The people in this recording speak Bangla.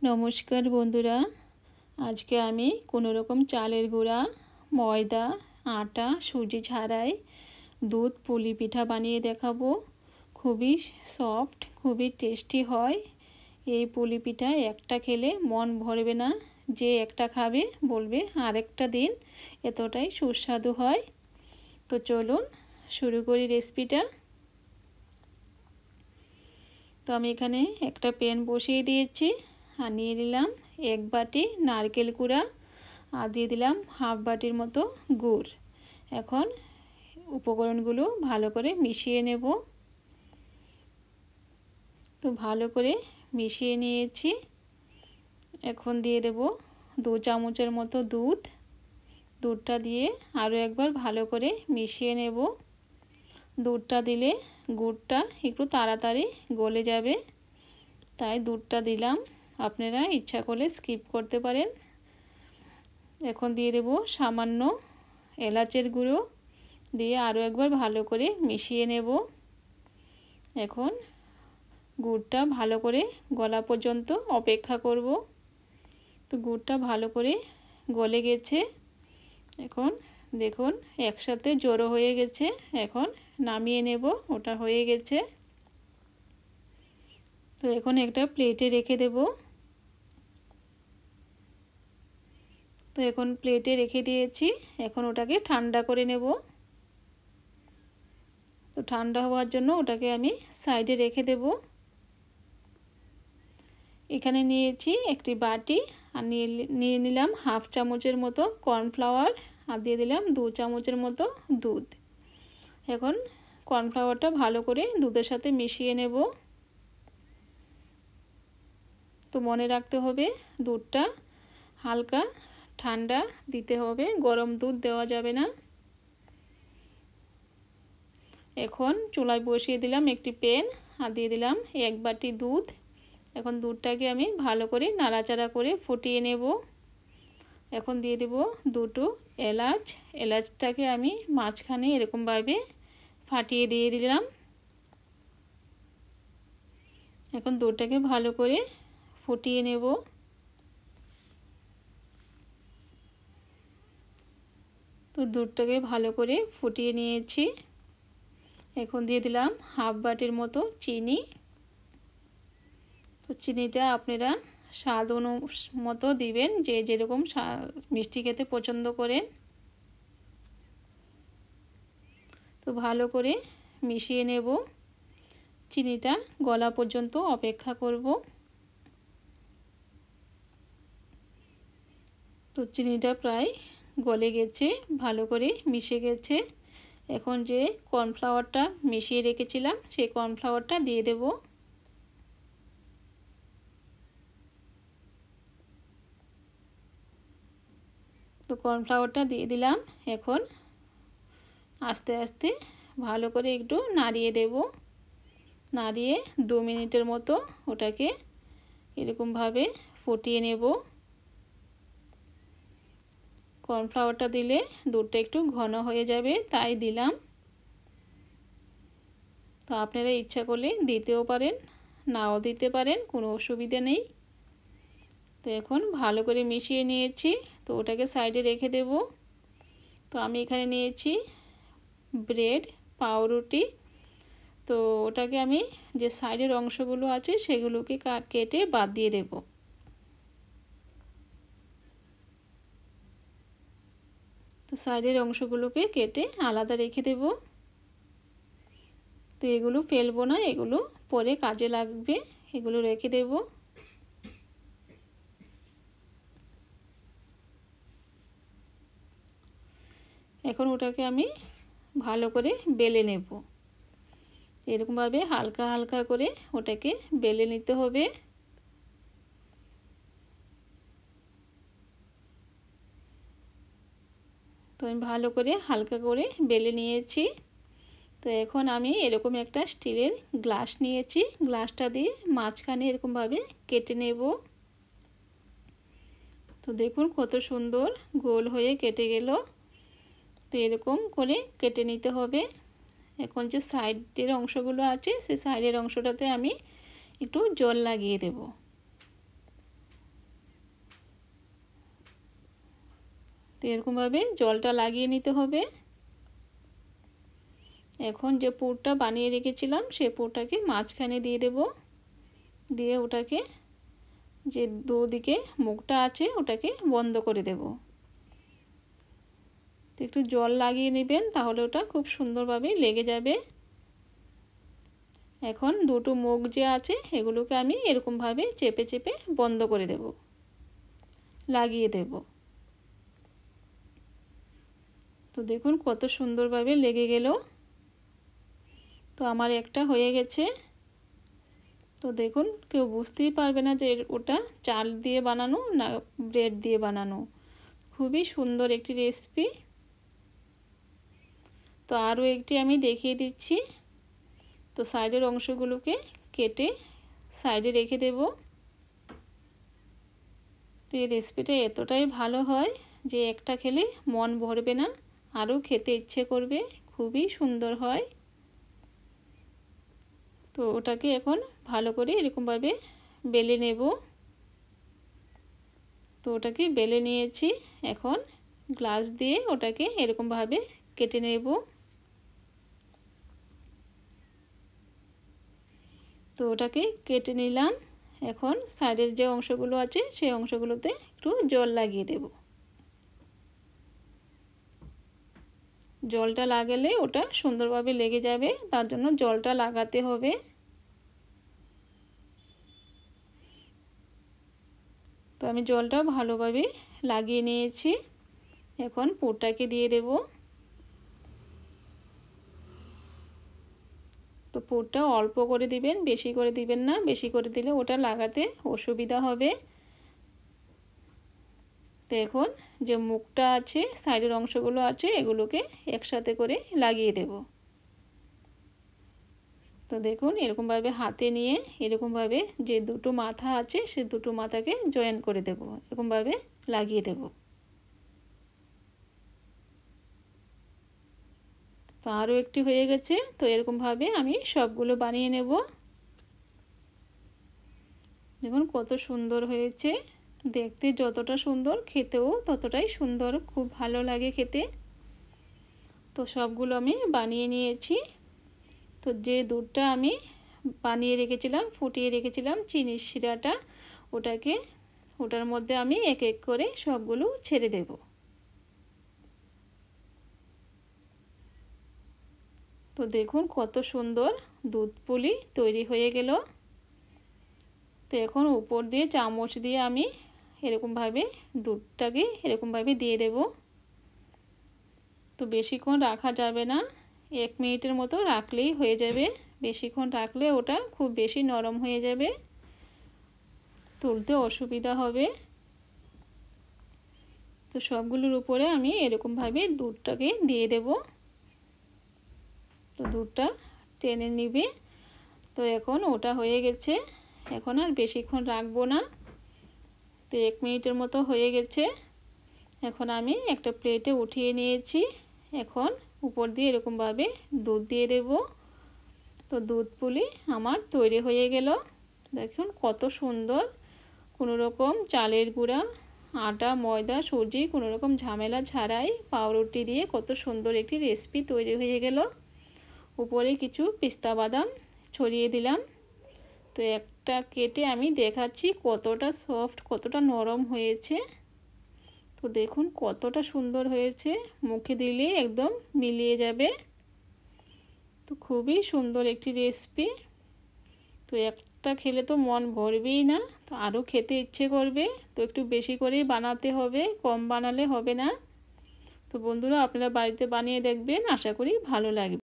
নমস্কার বন্ধুরা, আজকে আমি কোনো রকম চালের গুঁড়া, ময়দা, আটা, সুজি ছাড়াই দুধ পুলি পিঠা বানিয়ে দেখাবো। খুবই সফট, খুবই টেস্টি হয়। এই পুলি পিঠা একটা খেলে মন ভরবে না, যে একটা খাবে বলবে আরেকটা দিন, এতটাই সুস্বাদু হয়। তো চলুন শুরু করি রেসিপিটা। তো আমি এখানে একটা প্যান বসিয়ে দিয়েছি আর নিয়ে নিলাম 1 বাটি নারকেল কুড়া আর দিয়ে দিলাম হাফ বাটির মতো গুড়। এখন উপকরণগুলো ভালো করে মিশিয়ে নেব। তো ভালো করে মিশিয়ে নিয়েছি। এখন দিয়ে দেব 2 চামচের মতো দুধ। দুধটা দিয়ে আরও একবার ভালো করে মিশিয়ে নেব। দুধটা দিলে গুড়টা একটু তাড়াতাড়ি গলে যাবে, তাই দুধটা দিলাম। আপনারা ইচ্ছা করলে স্কিপ করতে পারেন। এখন দিয়ে দেব সামান্য এলাচের গুঁড়ো, দিয়ে আরও একবার ভালো করে মিশিয়ে নেব। এখন গুড়টা ভালো করে গলা পর্যন্ত অপেক্ষা করব। তো গুড়টা ভালো করে গলে গেছে। এখন দেখুন একসাথে জড়ো হয়ে গেছে। এখন নামিয়ে নেব, ওটা হয়ে গেছে। তো এখন একটা প্লেটে রেখে দেব। তো এখন প্লেটে রেখে দিয়েছি। এখন ওটাকে ঠান্ডা করে নেব। তো ঠান্ডা হওয়ার জন্য ওটাকে আমি সাইডে রেখে দেব। এখানে নিয়েছি একটি বাটি আর নিয়ে নিলাম হাফ চামচের মতো কর্নফ্লাওয়ার আর দিয়ে দিলাম 2 চামচের মতো দুধ। এখন কর্নফ্লাওয়ারটা ভালো করে দুধের সাথে মিশিয়ে নেব। তো মনে রাখতে হবে দুধটা হালকা ঠান্ডা দিতে হবে, গরম দুধ দেওয়া যাবে না। এখন চুলায় বসিয়ে দিলাম একটি প্যান আর দিয়ে দিলাম 1 বাটি দুধ। এখন দুধটাকে আমি ভালো করে নাড়াচাড়া করে ফুটিয়ে নেব। এখন দিয়ে দেব 2টো এলাচ। এলাচটাকে আমি মাঝখানে এরকমভাবে ফাটিয়ে দিয়ে দিলাম। এখন দুধটাকে ভালো করে ফুটিয়ে নেব। তো দুধটাকে ভালো করে ফুটিয়ে নিয়েছি। এখন দিয়ে দিলাম হাফ বাটির মতো চিনি। তো চিনিটা আপনারা স্বাদ মতো দিবেন, যে যেরকম মিষ্টি খেতে পছন্দ করেন। তো ভালো করে মিশিয়ে নেব। চিনিটা গলা পর্যন্ত অপেক্ষা করব। তো চিনিটা প্রায় গলে গেছে, ভালো করে মিশে গেছে। এখন যে কর্নফ্লাওয়ারটা মিশিয়ে রেখেছিলাম সেই কর্নফ্লাওয়ারটা দিয়ে দেব। তো কর্নফ্লাওয়ারটা দিয়ে দিলাম। এখন আস্তে আস্তে ভালো করে একটু নাড়িয়ে দেব। নাড়িয়ে 2 মিনিটের মতো ওটাকে এরকমভাবে ফুটিয়ে নেব। কর্নফ্লাওয়ারটা দিলে দুধটা একটু ঘন হয়ে যাবে, তাই দিলাম। তো আপনারা ইচ্ছা করলে দিতেও পারেন, নাও দিতে পারেন, কোনো অসুবিধা নেই। তো এখন ভালো করে মিশিয়ে নিয়েছি। তো ওটাকে সাইডে রেখে দেব। তো আমি এখানে নিয়েছি ব্রেড, পাউরুটি। তো ওটাকে আমি যে সাইডের অংশগুলো আছে সেগুলোকে কেটে বাদ দিয়ে দেব। তো সাইডের অংশগুলোকে কেটে আলাদা রেখে দেব। তো এগুলো ফেলবো না, এগুলো পরে কাজে লাগবে, এগুলো রেখে দেব। এখন ওটাকে আমি ভালো করে বেলে নেব। এরকমভাবে হালকা হালকা করে ওটাকে বেলে নিতে হবে। তো আমি ভালো করে হালকা করে বেলে নিয়েছি। তো এখন আমি এরকম একটা স্টিলের গ্লাস নিয়েছি। গ্লাসটা দিয়ে মাঝখানে এরকমভাবে কেটে নেব। তো দেখুন কত সুন্দর গোল হয়ে কেটে গেল। তো এরকম করে কেটে নিতে হবে। এখন যে সাইডের অংশগুলো আছে সেই সাইডের অংশটাতে আমি একটু জল লাগিয়ে দেব। এরকমভাবে জলটা লাগিয়ে নিতে হবে। এখন যে পুরটা বানিয়ে রেখেছিলাম সেই পুরটাকে মাঝখানে দিয়ে দেব, দিয়ে ওটাকে যে দুদিকে মুখটা আছে ওটাকে বন্ধ করে দেব। তো একটু জল লাগিয়ে নেবেন, তাহলে ওটা খুব সুন্দরভাবে লেগে যাবে। এখন দুটো মুখ যে আছে এগুলোকে আমি এরকমভাবে চেপে চেপে বন্ধ করে দেব, লাগিয়ে দেব। তো দেখুন কত সুন্দরভাবে লেগে গেল। তো আমার একটা হয়ে গেছে। তো দেখুন কেউ বুঝতেই পারবে না যে ওটা চাল দিয়ে বানানো না ব্রেড দিয়ে বানানো। খুবই সুন্দর একটি রেসিপি। তো আরও একটি আমি দেখিয়ে দিচ্ছি। তো সাইডের অংশগুলোকে কেটে সাইডে রেখে দেব। তো এই রেসিপিটা এতটাই ভালো হয় যে একটা খেলে মন ভরবে না, আরও খেতে ইচ্ছে করবে, খুবই সুন্দর হয়। তো ওটাকে এখন ভালো করে এরকমভাবে বেলে নেব। তো ওটাকে বেলে নিয়েছি, এখন গ্লাস দিয়ে ওটাকে এরকমভাবে কেটে নেব। তো ওটাকে কেটে নিলাম। এখন সাইডের যে অংশগুলো আছে সেই অংশগুলোতে একটু জল লাগিয়ে দেব। জলটা লাগালে ওটা সুন্দরভাবে লেগে যাবে, তার জন্য জলটা লাগাতে হবে। তো আমি জলটা ভালোভাবে লাগিয়ে নিয়েছি। এখন পুরটাকে দিয়ে দেব। তো পুরটা অল্প করে দিবেন, বেশি করে দিবেন না, বেশি করে দিলে ওটা লাগাতে অসুবিধা হবে। তো এখন যে মুখটা আছে সাইডের অংশগুলো আছে এগুলোকে একসাথে করে লাগিয়ে দেব। তো দেখুন এরকমভাবে হাতে নিয়ে এরকমভাবে যে দুটো মাথা আছে সে দুটো মাথাকে জয়েন করে দেব, এরকমভাবে লাগিয়ে দেব। তো আরও একটি হয়ে গেছে। তো এরকমভাবে আমি সবগুলো বানিয়ে নেব। দেখুন কত সুন্দর হয়েছে, দেখতে যতটা সুন্দর খেতেও ততটাই সুন্দর, খুব ভালো লাগে খেতে। তো সবগুলো আমি বানিয়ে নিয়েছি। তো যে দুধটা আমি বানিয়ে রেখেছিলাম, ফুটিয়ে রেখেছিলাম চিনির শিরাটা, ওটার মধ্যে আমি এক এক করে সবগুলো ছেড়ে দেব। তো দেখুন কত সুন্দর দুধ পুলি তৈরি হয়ে গেল। তো এখন উপর দিয়ে চামচ দিয়ে আমি এরকমভাবে দুধটাকে এরকমভাবে দিয়ে দেব। তো বেশিক্ষণ রাখা যাবে না, 1 মিনিটের মতো রাখলেই হয়ে যাবে। বেশিক্ষণ রাখলে ওটা খুব বেশি নরম হয়ে যাবে, তুলতে অসুবিধা হবে। তো সবগুলোর উপরে আমি এরকমভাবে দুধটাকে দিয়ে দেব। তো দুধটা টেনে নিবে। তো এখন ওটা হয়ে গেছে, এখন আর বেশিক্ষণ রাখবো না। তো 1 মিনিটের মতো হয়ে গেছে। এখন আমি একটা প্লেটে উঠিয়ে নিয়েছি। এখন উপর দিয়ে এরকমভাবে দুধ দিয়ে দেব। তো দুধ পুলি আমার তৈরি হয়ে গেল। দেখুন কত সুন্দর, কোনো রকম চালের গুঁড়া, আটা, ময়দা, সুজি কোনো রকম ঝামেলা ছাড়াই পাউরুটি দিয়ে কত সুন্দর একটি রেসিপি তৈরি হয়ে গেল। উপরে কিছু পিস্তা বাদাম ছড়িয়ে দিলাম। তো একটা কেটে আমি দেখাচ্ছি কতটা সফট, কতটা নরম হয়েছে। তো দেখুন কতটা সুন্দর হয়েছে, মুখে দিলে একদম মিলিয়ে যাবে। তো খুবই সুন্দর একটি রেসিপি। তো একটা খেলে তো মন ভরবেই না, তো আরও খেতে ইচ্ছে করবে। তো একটু বেশি করেই বানাতে হবে, কম বানালে হবে না। তো বন্ধুরা আপনারা বাড়িতে বানিয়ে দেখবেন, আশা করি ভালো লাগবে।